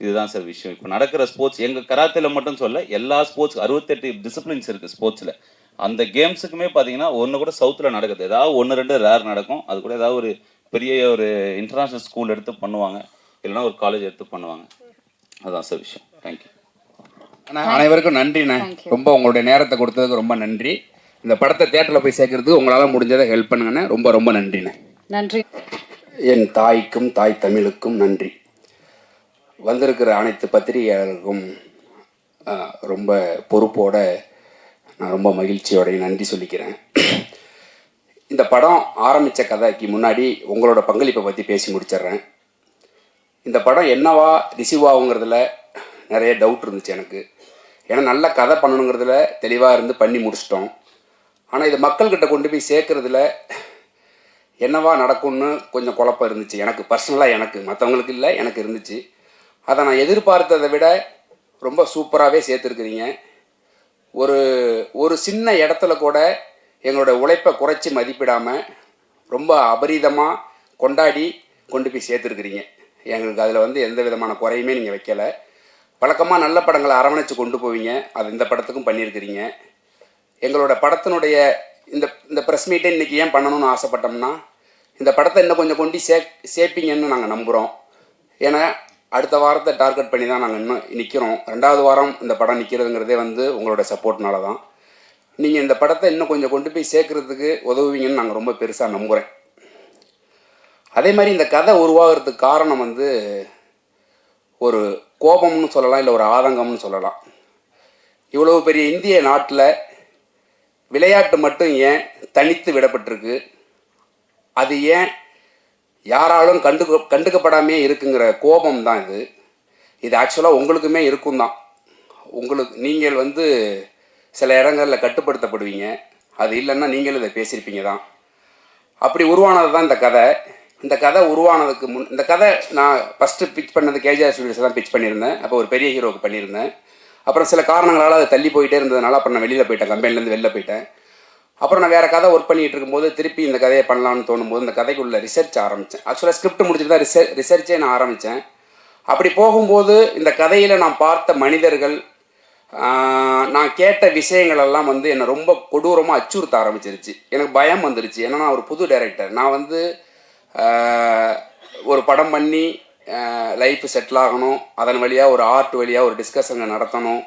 இதுதான் சார் விஷயம். இப்போ நடக்கிற ஸ்போர்ட்ஸ் எங்கள் கராத்தேல மட்டும் சொல்ல, எல்லா ஸ்போர்ட்ஸ் 68 டிசிப்ளின்ஸ் இருக்குது ஸ்போர்ட்ஸில். அந்த கேம்ஸுக்குமே பார்த்தீங்கன்னா ஒன்று கூட சவுத்தில் நடக்குது. ஏதாவது 1-2 ரேர் நடக்கும். அது கூட ஏதாவது ஒரு பெரிய ஒரு இன்டர்நேஷ்னல் ஸ்கூல் எடுத்து பண்ணுவாங்க, இல்லைன்னா ஒரு காலேஜ் எடுத்து பண்ணுவாங்க. அதான் சார் விஷயம். தேங்க்யூ. அனைவருக்கும் நன்றிண்ணே. ரொம்ப உங்களுடைய நேரத்தை கொடுத்ததுக்கு ரொம்ப நன்றி. இந்த படத்தை தேட்டரில் போய் சேர்க்கறதுக்கு உங்களால் முடிஞ்சதை ஹெல்ப் பண்ணுங்கண்ணே. ரொம்ப ரொம்ப நன்றிண்ணே. நன்றி. என் தாய்க்கும் தாய் தமிழுக்கும் நன்றி. வந்திருக்கிற அனைத்து பத்திரிகையாளர்களுக்கும் ரொம்ப பொறுப்போட நான் ரொம்ப மகிழ்ச்சியோட நன்றி சொல்லிக்கிறேன். இந்த படம் ஆரம்பித்த கதைக்கு முன்னாடி உங்களோட பங்களிப்பை பற்றி பேசி முடிச்சிடுறேன். இந்த படம் என்னவா ரிசீவ் ஆகுங்கிறதுல நிறைய டவுட் இருந்துச்சு எனக்கு. ஏன்னா நல்ல கதை பண்ணணுங்கிறதுல தெளிவாக இருந்து பண்ணி முடிச்சிட்டோம். ஆனால் இது மக்கள்கிட்ட கொண்டு போய் சேர்க்குறதுல என்னவா நடக்கும்னு கொஞ்சம் குழப்பம் இருந்துச்சு எனக்கு பர்சனலாக. எனக்கு மற்றவங்களுக்கு இல்லை, எனக்கு இருந்துச்சு. அதை நான் எதிர்பார்த்ததை விட ரொம்ப சூப்பராகவே சேர்த்துருக்குறீங்க. ஒரு சின்ன இடத்துல கூட எங்களோட உழைப்பை குறைச்சி மதிப்பிடாமல் ரொம்ப அபரீதமாக கொண்டாடி கொண்டு போய் சேர்த்துருக்குறீங்க. எங்களுக்கு அதில் வந்து எந்த விதமான குறையுமே நீங்கள் வைக்கலை. வழக்கமாக நல்ல படங்களை அரவணைச்சு கொண்டு போவீங்க, அது இந்த படத்துக்கும் பண்ணியிருக்கிறீங்க. எங்களோட படத்தினுடைய இந்த ப்ரெஸ் மீட்டை இன்றைக்கி ஏன் பண்ணணும்னு ஆசைப்பட்டோம்னா, இந்த படத்தை இன்னும் கொஞ்சம் கொண்டு சேர்ப்பீங்கன்னு நாங்கள் நம்புகிறோம். ஏன்னா அடுத்த வாரத்தை டார்கெட் பண்ணி தான் நாங்கள் இன்னும் நிற்கிறோம். 2வது வாரம் இந்த படம் நிற்கிறதுங்கிறதே வந்து உங்களோட சப்போர்ட்னால தான். நீங்கள் இந்த படத்தை இன்னும் கொஞ்சம் கொண்டு போய் சேர்க்குறதுக்கு உதவுவீங்கன்னு நாங்கள் ரொம்ப பெருசாக நம்புகிறேன். அதே மாதிரி இந்த கதை உருவாகிறதுக்கு காரணம் வந்து ஒரு கோபம்னு சொல்லலாம், இல்லை ஒரு ஆதங்கம்னு சொல்லலாம். இவ்வளவு பெரிய இந்திய நாட்டில் விளையாட்டு மட்டும் ஏன் தனித்து விடப்பட்டிருக்கு, அது ஏன் யாராலும் கண்டுக்கப்படாமே இருக்குங்கிற கோபம் தான் இது. இது ஆக்சுவலாக உங்களுக்குமே இருக்கும் தான். நீங்கள் வந்து சில இடங்களில் கட்டுப்படுத்தப்படுவீங்க, அது இல்லைன்னா நீங்களும் இதை பேசியிருப்பீங்க தான். அப்படி உருவானது தான் இந்த கதை. இந்த கதை உருவானதுக்கு இந்த கதை நான் ஃபஸ்ட்டு பிச் பண்ணது கேஜிஆர் ஸ்டுடியோஸ் தான் பிச் பண்ணியிருந்தேன். அப்போ ஒரு பெரிய ஹீரோவுக்கு பண்ணியிருந்தேன். அப்புறம் சில காரணங்களால் அதை தள்ளி போயிட்டே இருந்ததுனால அப்புறம் நான் வெளியில் போயிட்டேன், கம்பெனிலேருந்து வெளில போயிட்டேன். அப்புறம் நான் வேறு கதை ஒர்க் பண்ணிகிட்டு இருக்கும்போது திருப்பி இந்த கதையை பண்ணலான்னு தோணும்போது இந்த கதைக்குள்ள ரிசர்ச் ஆரம்பித்தேன். ஆக்சுவலாக ஸ்கிரிப்ட் முடிச்சுட்டு தான் ரிசர்ச்சே நான் ஆரம்பித்தேன். அப்படி போகும்போது இந்த கதையில் நான் பார்த்த மனிதர்கள், நான் கேட்ட விஷயங்கள் எல்லாம் வந்து என்னை ரொம்ப கொடூரமாக அச்சுறுத்த ஆரம்பிச்சிருச்சு. எனக்கு பயம் வந்துருச்சு. ஏன்னா நான் ஒரு புது டைரக்டர். நான் வந்து ஒரு படம் பண்ணி லைஃப் செட்டில் ஆகணும், அதன் வழியாக ஒரு ஆர்ட் வழியாக ஒரு டிஸ்கஷனை நடத்தணும்,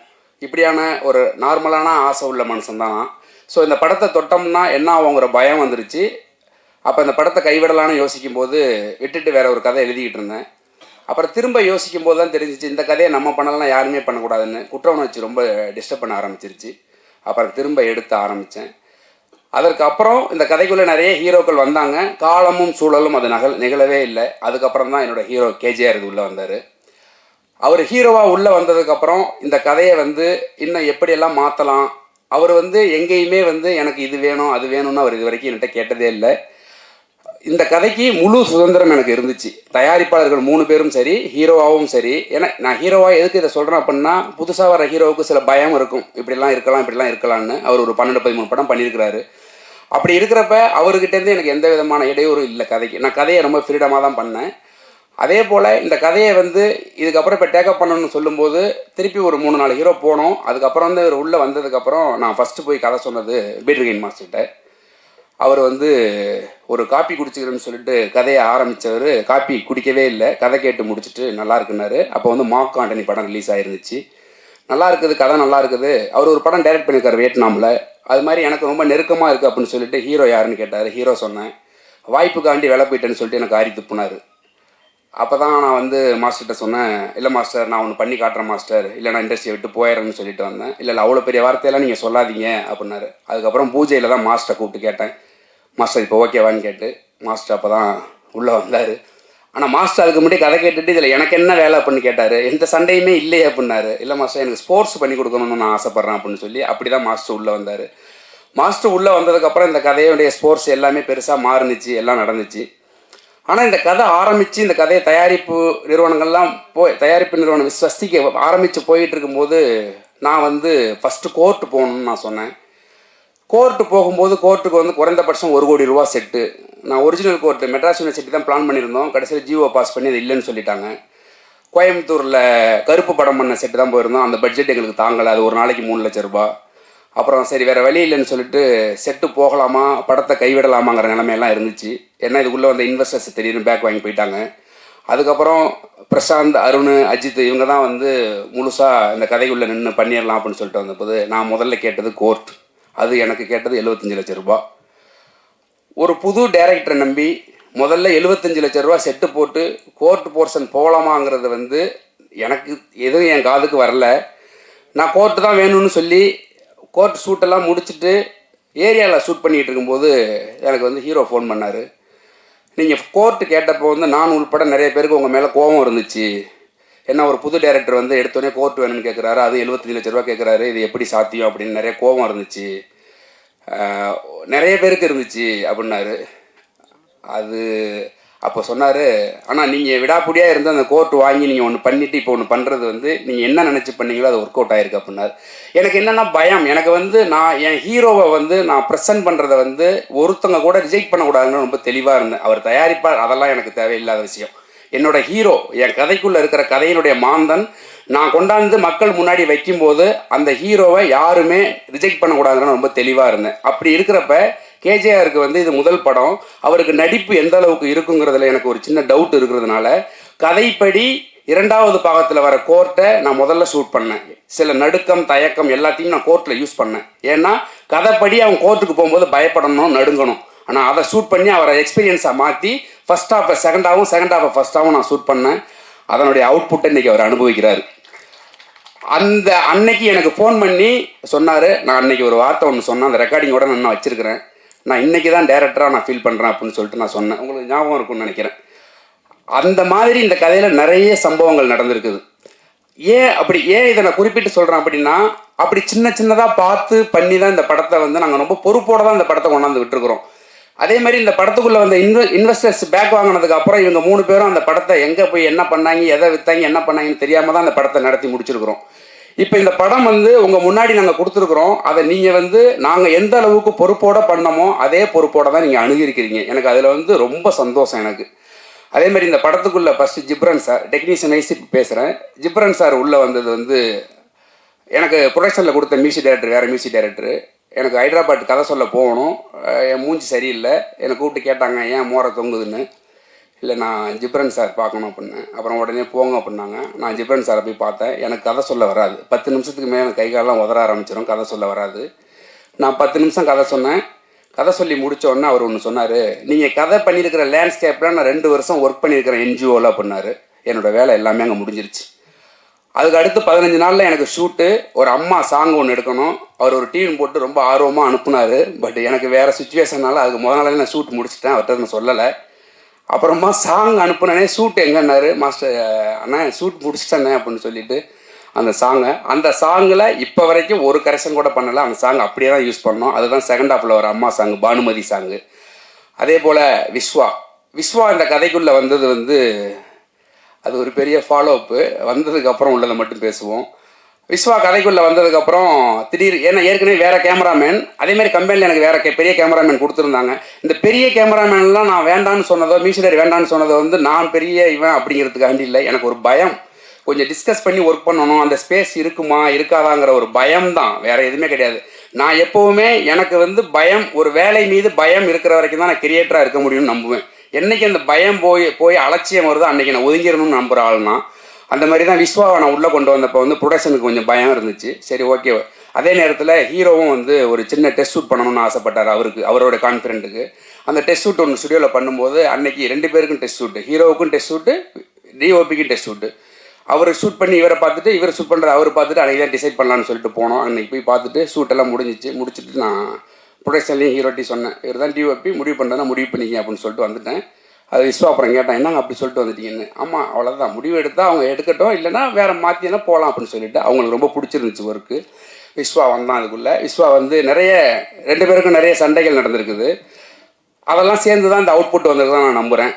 இப்படியான ஒரு நார்மலான ஆசை உள்ள மனுஷன் தான். ஸோ இந்த படத்தை தொட்டோம்னா என்ன ஆகுங்கிற பயம் வந்துருச்சு. அப்போ இந்த படத்தை கைவிடலான்னு யோசிக்கும் போது விட்டுட்டு வேற ஒரு கதை எழுதிக்கிட்டு இருந்தேன். அப்புறம் திரும்ப யோசிக்கும் போது தான் தெரிஞ்சிச்சு இந்த கதையை நம்ம பண்ணலாம், யாருமே பண்ணக்கூடாதுன்னு. குற்ற உணர்ச்சி ரொம்ப டிஸ்டர்ப் பண்ண ஆரம்பிச்சிருச்சு. அப்புறம் திரும்ப எடுத்து ஆரம்பித்தேன். அதற்கு அப்புறம் இந்த கதைக்குள்ளே நிறைய ஹீரோக்கள் வந்தாங்க. காலமும் சூழலும் அது நிகழவே இல்லை. அதுக்கப்புறம் தான் என்னோடய ஹீரோ கேஜிஆர் இது உள்ளே வந்தார். அவர் ஹீரோவாக உள்ளே வந்ததுக்கப்புறம் இந்த கதையை வந்து இன்னும் எப்படியெல்லாம் மாற்றலாம், அவர் வந்து எங்கேயுமே வந்து எனக்கு இது வேணும் அது வேணும்னு அவர் இது வரைக்கும் என்கிட்ட கேட்டதே இல்லை. இந்த கதைக்கு முழு சுதந்திரம் எனக்கு இருந்துச்சு. தயாரிப்பாளர்கள் 3 பேரும் சரி, ஹீரோவாகவும் சரி. ஏன்னா நான் ஹீரோவாக எதுக்கு இதை சொல்கிறேன் அப்படின்னா, புதுசாக வர ஹீரோவுக்கு சில பயம் இருக்கும், இப்படிலாம் இருக்கலாம் இப்படிலாம் இருக்கலாம்னு. அவர் ஒரு 12-13 படம் பண்ணியிருக்கிறாரு. அப்படி இருக்கிறப்ப அவர்கிட்டேருந்து எனக்கு எந்த விதமான இடையூறும் இல்லை கதைக்கு. நான் கதையை ரொம்ப ஃப்ரீடமாக தான் பண்ணேன். அதே போல் இந்த கதையை வந்து இதுக்கப்புறம் இப்போ டேக்கப் பண்ணணும்னு சொல்லும்போது திருப்பி ஒரு 3-4 ஹீரோ போனோம். அதுக்கப்புறம் வந்து இவர் உள்ளே வந்ததுக்கப்புறம் நான் ஃபஸ்ட்டு போய் கதை சொன்னது பீட்ருகைன் மாஸ்டர்கிட்ட. அவர் வந்து ஒரு காப்பி குடிச்சிக்கிறேன்னு சொல்லிட்டு கதையை ஆரம்பித்தவர் காப்பி குடிக்கவே இல்லை. கதை கேட்டு முடிச்சுட்டு நல்லா இருக்குன்னாரு. அப்போ வந்து மார்க் ஆண்டனி படம் ரிலீஸ் ஆகிருந்துச்சு. நல்லா இருக்குது, கதை நல்லா இருக்குது. அவர் ஒரு படம் டைரக்ட் பண்ணியிருக்காரு வியட்நாமில். அது மாதிரி எனக்கு ரொம்ப நெருக்கமாக இருக்குது அப்படின்னு சொல்லிட்டு ஹீரோ யாருன்னு கேட்டார். ஹீரோ சொன்னேன். வாய்ப்புக்காண்டி வேலை போயிட்டேன்னு சொல்லிட்டு எனக்கு ஆரி துப்புனார். அப்போ தான் நான் வந்து மாஸ்டர்கிட்ட சொன்னேன், இல்லை மாஸ்டர் நான் ஒன்று பண்ணி காட்டுறேன் மாஸ்டர், இல்லை நான் இண்டஸ்ட்ரியை விட்டு போயிடுறேன்னு சொல்லிட்டு வந்தேன். இல்லை அவ்வளோ பெரிய வார்த்தையெல்லாம் நீங்கள் சொல்லாதீங்க அப்படின்னாரு. அதுக்கப்புறம் பூஜையில் தான் மாஸ்டரை கூப்பிட்டு கேட்டேன், மாஸ்டர் இப்போ ஓகேவான்னு கேட்டு. மாஸ்டர் அப்போ தான் உள்ளே வந்தார். ஆனால் மாஸ்டர் அதுக்கு முன்னாடி கதை கேட்டுட்டு இதில் எனக்கு என்ன வேலை அப்படின்னு கேட்டார். எந்த சண்டையுமே இல்லையே அப்படின்னாரு. இல்லை மாஸ்டர் எனக்கு ஸ்போர்ட்ஸ் பண்ணி கொடுக்கணும்னு நான் ஆசைப்பட்றேன் அப்படின்னு சொல்லி அப்படி தான் மாஸ்டர் உள்ளே வந்தார். மாஸ்டர் உள்ளே வந்ததுக்கப்புறம் இந்த கதையுடைய ஸ்போர்ட்ஸ் எல்லாமே பெருசாக மாறுனுச்சு, எல்லாம் நடந்துச்சு. ஆனால் இந்த கதை ஆரம்பித்து இந்த கதையை தயாரிப்பு நிறுவனங்கள்லாம் தயாரிப்பு நிறுவனம் ஸ்வஸ்திக்கு ஆரம்பித்து போயிட்டு இருக்கும்போது நான் வந்து ஃபஸ்ட்டு கோர்ட்டு போகணுன்னு நான் சொன்னேன். கோர்ட்டு போகும்போது கோர்ட்டுக்கு வந்து குறைந்தபட்சம் 1 கோடி ரூபா செட்டு. நான் ஒரிஜினல் கோர்ட்டு மெட்ராஸ் யூனிவர்சிட்டி தான் பிளான் பண்ணியிருந்தோம். கடைசியில் ஜிஓ பாஸ் பண்ணி அது இல்லைன்னு சொல்லிட்டாங்க. கோயம்புத்தூரில் கருப்பு படம் பண்ண செட்டு தான் போயிருந்தோம். அந்த பட்ஜெட் எங்களுக்கு தாங்கலை. அது ஒரு நாளைக்கு 3 லட்சம் ரூபா. அப்புறம் சரி வேறு வழி இல்லைன்னு சொல்லிட்டு செட்டு போகலாமா படத்தை கைவிடலாமாங்கிற நிலைமையெல்லாம் இருந்துச்சு. ஏன்னா இதுக்குள்ளே வந்த இன்வெஸ்டர்ஸ் திடீர்னு பேக் வாங்கி போயிட்டாங்க. அதுக்கப்புறம் பிரசாந்த், அருண், அஜித் இவங்க தான் வந்து முழுசாக இந்த கதைக்குள்ளே நின்று பண்ணிடலாம் அப்படின்னு சொல்லிட்டு வந்தபோது நான் முதல்ல கேட்டது கோர்ட். அது எனக்கு கேட்டது 75 லட்சம் ரூபா. ஒரு புது டைரக்டரை நம்பி முதல்ல 75 லட்சம் ரூபா செட்டு போட்டு கோர்ட் போர்ஷன் போகலாமாங்கிறது வந்து எனக்கு எதுவும் என் காதுக்கு வரல. நான் கோர்ட்டு தான் வேணும்னு சொல்லி கோர்ட் ஷூட்டெல்லாம் முடிச்சுட்டு ஏரியாவில் ஷூட் பண்ணிகிட்டு இருக்கும்போது எனக்கு வந்து ஹீரோ ஃபோன் பண்ணார். நீங்கள் கோர்ட்டு கேட்டப்போ வந்து நான் உள்பட நிறைய பேருக்கு உங்கள் மேலே கோபம் இருந்துச்சு. ஏன்னா ஒரு புது டைரக்டர் வந்து எடுத்தோடனே கோர்ட் வேணும்னு கேட்குறாரு, அது 75 லட்ச ரூபா கேட்குறாரு, இது எப்படி சாத்தியம் அப்படின்னு நிறைய கோபம் இருந்துச்சு, நிறைய பேருக்கு இருந்துச்சு அப்படின்னாரு. அது அப்போ சொன்னார், ஆனால் நீங்கள் விடாப்பிடியாக இருந்து அந்த கோர்ட் வாங்கி நீங்கள் ஒன்று பண்ணிவிட்டு இப்போ ஒன்று பண்ணுறது வந்து நீங்கள் என்ன நினச்சி பண்ணீங்களோ அது ஒர்க் அவுட் ஆகிருக்கு அப்படின்னாரு. எனக்கு என்னென்னா பயம். எனக்கு வந்து நான் என் ஹீரோவை வந்து நான் ப்ரெசென்ட் பண்ணுறதை வந்து ஒருத்தங்க கூட ரிஜெக்ட் பண்ணக்கூடாதுன்னு ரொம்ப தெளிவாக இருந்தேன். அவர் தயாரிப்பார், அதெல்லாம் எனக்கு தேவையில்லாத விஷயம். என்னோட ஹீரோ என் கதைக்குள்ளே இருக்கிற கதையினுடைய மாந்தன் நான் கொண்டாந்து மக்கள் முன்னாடி வைக்கும்போது அந்த ஹீரோவை யாருமே ரிஜெக்ட் பண்ணக்கூடாதுன்னு ரொம்ப தெளிவாக இருந்தேன். அப்படி இருக்கிறப்ப கேஜேஆருக்கு வந்து இது முதல் படம், அவருக்கு நடிப்பு எந்த அளவுக்கு இருக்குங்கிறதுல எனக்கு ஒரு சின்ன டவுட் இருக்கிறதுனால கதைப்படி 2வது பாகத்தில் வர கோர்ட்டை நான் முதல்ல ஷூட் பண்ணேன். சில நடுக்கம் தயக்கம் எல்லாத்தையும் நான் கோர்ட்டில் யூஸ் பண்ணேன். ஏன்னா கதைப்படி அவன் கோர்ட்டுக்கு போகும்போது பயப்படணும், நடுங்கணும். ஆனால் அதை ஷூட் பண்ணி அவரை எக்ஸ்பீரியன்ஸாக மாற்றி ஃபஸ்ட் ஹாஃபை செகண்டாகவும் செகண்ட் ஹாஃபை ஃபஸ்ட்டாகவும் நான் ஷூட் பண்ணேன். அதனுடைய அவுட்புட்டை இன்றைக்கி அவர் அனுபவிக்கிறார். அந்த அன்னைக்கு எனக்கு ஃபோன் பண்ணி சொன்னார், நான் அன்றைக்கி ஒரு வார்த்தை ஒன்று சொன்னேன், அந்த ரெக்கார்டிங்கோட நான் வச்சுருக்கிறேன், நான் இன்றைக்கி தான் டேரக்டராக நான் ஃபீல் பண்ணுறேன் அப்படின்னு சொல்லிட்டு நான் சொன்னேன். உங்களுக்கு ஞாபகம் இருக்கும்னு நினைக்கிறேன். அந்த மாதிரி இந்த கதையில் நிறைய சம்பவங்கள் நடந்திருக்குது. ஏன் இதை நான் குறிப்பிட்டு சொல்கிறேன் அப்படின்னா, அப்படி சின்ன சின்னதாக பார்த்து பண்ணி தான் இந்த படத்தை வந்து நாங்கள் ரொம்ப பொறுப்போடு தான் இந்த படத்தை கொண்டாந்து விட்டுருக்குறோம். அதே மாதிரி இந்த படத்துக்குள்ளே வந்த இன்வெஸ்டர்ஸ் பேக் வாங்கினதுக்கு அப்புறம் இவங்க 3 பேரும் அந்த படத்தை எங்கே போய் என்ன பண்ணாங்க, எதை விற்றாங்க, என்ன பண்ணாங்கன்னு தெரியாமல் தான் அந்த படத்தை நடத்தி முடிச்சிருக்கிறோம். இப்போ இந்த படம் வந்து உங்கள் முன்னாடி நாங்கள் கொடுத்துருக்குறோம். அதை நீங்கள் வந்து நாங்கள் எந்த அளவுக்கு பொறுப்போடு பண்ணமோ அதே பொறுப்போடு தான் நீங்கள் அணுகிருக்கிறீங்க. எனக்கு அதில் வந்து ரொம்ப சந்தோஷம் எனக்கு. அதே மாதிரி இந்த படத்துக்குள்ளே first Ghibran sir, technician wise இப்போ பேசுகிறேன். ஜிப்ரன் சார் உள்ளே வந்தது வந்து எனக்கு ப்ரொடக்ஷனில் கொடுத்த மியூசிக் டைரக்டர் வேறு மியூசிக் டைரக்டர் எனக்கு ஹைதராபாத் கதை சொல்ல போகணும். என் மூஞ்சி சரியில்லை. என்னை கூப்பிட்டு கேட்டாங்க ஏன் மோரை தொங்குதுன்னு. இல்லை நான் ஜிப்ரன் சார் பார்க்கணும் அப்படின்னேன். அப்புறம் உடனே போங்க அப்படின்னாங்க. நான் ஜிப்ரன் சாரை போய் பார்த்தேன். எனக்கு கதை சொல்ல வராது. 10 நிமிஷத்துக்கு மேலே கை காலெலாம் உதற ஆரம்பிச்சிடும். கதை சொல்ல வராது. நான் 10 நிமிஷம் கதை சொன்னேன். கதை சொல்லி முடித்த உடனே அவர் ஒன்று சொன்னார், நீங்கள் கதை பண்ணியிருக்கிற லேண்ட்ஸ்கேப்பில் நான் 2 வருஷம் ஒர்க் பண்ணியிருக்கிறேன் NGOவில் அப்படின்னாரு. என்னோடய வேலை எல்லாமே அங்கே முடிஞ்சிருச்சு. அதுக்கு அடுத்து 15 நாளில் எனக்கு ஷூட்டு. ஒரு அம்மா சாங் ஒன்று எடுக்கணும். அவர் ஒரு டீம் போட்டு ரொம்ப ஆர்வமாக அனுப்புனார். பட் எனக்கு வேறு சுச்சுவேஷனால் அதுக்கு முதல் நாளே நான் ஷூட் முடிச்சிட்டேன். அவர்கிட்ட நான் சொல்லலை. அப்புறமா சாங் அனுப்புனே ஷூட் எங்கன்னாரு. மாஸ்டர் அண்ணா ஷூட் முடிச்சிட்டேண்ணே அப்படின்னு சொல்லிட்டு அந்த சாங்கில் இப்போ வரைக்கும் ஒரு கரெக்ஷன் கூட பண்ணலை. அந்த சாங் அப்படியே தான் யூஸ் பண்ணோம். அதுதான் செகண்ட் ஹாஃபில் வர அம்மா சாங், பானுமதி சாங்கு. அதே போல் விஸ்வா இந்த கதைக்குள்ளே வந்தது வந்து அது ஒரு பெரிய ஃபாலோஅப்பு. வந்ததுக்கப்புறம் உள்ளதை மட்டும் பேசுவோம். விஸ்வா கதைக்குள்ளே வந்ததுக்கப்புறம் ஏன்னா ஏற்கனவே வேறு கேமராமேன், அதேமாதிரி கம்பெனியில் எனக்கு வேறு பெரிய கேமராமேன் கொடுத்துருந்தாங்க. இந்த பெரிய கேமராமேன்லாம் நான் வேண்டான்னு சொன்னதோ, மியூசிக் வேண்டான்னு சொன்னதோ வந்து நான் பெரிய இவன் அப்படிங்கிறதுக்காண்டி இல்லை. எனக்கு ஒரு பயம். கொஞ்சம் டிஸ்கஸ் பண்ணி ஒர்க் பண்ணணும். அந்த ஸ்பேஸ் இருக்குமா இருக்காதாங்கிற ஒரு பயம் தான், வேறு எதுவுமே கிடையாது. நான் எப்போவுமே எனக்கு வந்து பயம், ஒரு வேலை மீது பயம் இருக்கிற வரைக்கும் தான் நான் கிரியேட்டராக இருக்க முடியும்னு நம்புவேன். என்றைக்கு அந்த பயம் போய் அலட்சியம் வருதோ அன்றைக்கி நான் ஒதுங்கிடணும்னு நம்புகிற ஆள்னா அந்த மாதிரி தான் விஸ்வாவை நான் உள்ளே கொண்டு வந்தப்போ வந்து ப்ரொடக்ஷனுக்கு கொஞ்சம் பயம் இருந்துச்சு. சரி ஓகே. அதே நேரத்தில் ஹீரோவும் வந்து ஒரு சின்ன டெஸ்ட் ஷூட் பண்ணணும்னு ஆசைப்பட்டார். அவரோட கான்ஃபிடென்ட்டுக்கு அந்த டெஸ்ட் ஷூட் ஒன்று ஸ்டுடியோவில் பண்ணும்போது அன்னைக்கு 2 பேருக்கும் டெஸ்ட் ஷூட்டு, ஹீரோவுக்கும் டெஸ்ட் ஷூட்டு, டிஓபிக்கும் டெஸ்ட் ஷூட்டு. அவர் ஷூட் பண்ணி இவரை பார்த்துட்டு, இவர் ஷூட் பண்ணுறது அவர் பார்த்துட்டு அன்றைக்கி தான் டிசைட் பண்ணலான்னு சொல்லிட்டு போனோம். அன்றைக்கி போய் பார்த்துட்டு ஷூட்டெல்லாம் முடிச்சுட்டு நான் ப்ரொடக்ஷன்லேயும் ஹீரோட்டி சொன்னேன், இவர் தான் டிஓபி, முடிவு பண்ணுறதா முடிவு பண்ணிக்க அப்படின்னு சொல்லிட்டு வந்துட்டேன். அது விஸ்வா அப்புறம் கேட்டான், என்னங்க அப்படி சொல்லிட்டு வந்துட்டீங்கன்னு. ஆமாம் அவ்வளோதான், முடிவு எடுத்தால் அவங்க எடுக்கட்டும், இல்லைனா வேறு மாற்றினா போகலாம் அப்படின்னு சொல்லிட்டு அவங்களுக்கு ரொம்ப பிடிச்சிருந்துச்சு ஒர்க்கு. விஸ்வா வந்தான். அதுக்குள்ளே விஸ்வா வந்து 2 பேருக்கும் நிறைய சண்டைகள் நடந்திருக்குது. அதெல்லாம் சேர்ந்து தான் இந்த அவுட்புட் வந்திருக்கு தான் நான் நம்புகிறேன்.